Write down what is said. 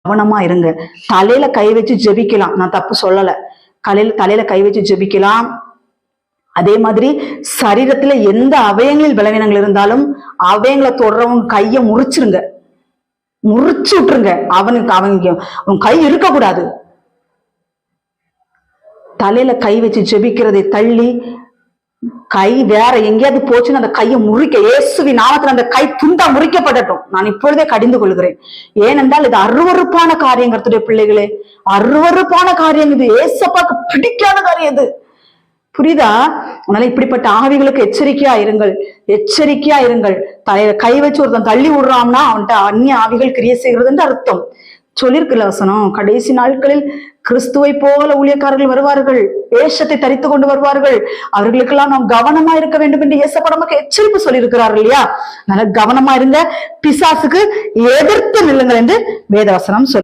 கவனமா இருங்க. தலையில கை வச்சு ஜெபிக்கலாம், நான் தப்பு சொல்லல. தலையில கை வச்சு ஜெபிக்கலாம். அதே மாதிரி சரீரத்துல எந்த அவயங்களில் பலவீனங்கள் இருந்தாலும் அவயங்களை தொடரவும் கையை முறிச்சிருங்க, முறிச்சு விட்டுருங்க. அவன் கை இருக்கக்கூடாது. தலையில கை வச்சு ஜெபிக்கிறதை தள்ளி கை வேற எங்கேயாவது போச்சுன்னு அந்த கையை முறிக்க, இயேசுவின் நாமத்துல அந்த கை துண்டா முறிக்கப்படட்டும். நான் இப்பொழுதே கடிந்து கொள்கிறேன். ஏனென்றால் இது அருவருப்பான காரியம் கர்த்தருடைய பிள்ளைகளே, அருவருப்பான காரியம் இது. ஏசப்பாக்கு பிடிக்காத காரியம் இது. புரியுதா? அதனால இப்படிப்பட்ட ஆவிகளுக்கு எச்சரிக்கையா இருங்கள், எச்சரிக்கையா இருங்கள். தலையில கை வச்சு ஒருத்தன் தள்ளி விடுறான்னா அவன்கிட்ட அந்நிய ஆவிகள் கிரியை செய்கிறதுன்னு அர்த்தம். சொல்லியிருக்குல்ல வசனம், கடைசி நாட்களில் கிறிஸ்துவை போல ஊழியக்காரர்கள் வருவார்கள், வேஷத்தை தரித்து கொண்டு வருவார்கள், அவர்களுக்கெல்லாம் நாம் கவனமா இருக்க வேண்டும் என்று இயேசப்பா நமக்கு எச்சரிப்பு சொல்லியிருக்கிறார்கள் இல்லையா? அதனால கவனமா இருங்க, பிசாசுக்கு எதிர்த்து நில்லுங்கள் என்று வேதவசனம் சொல்லு.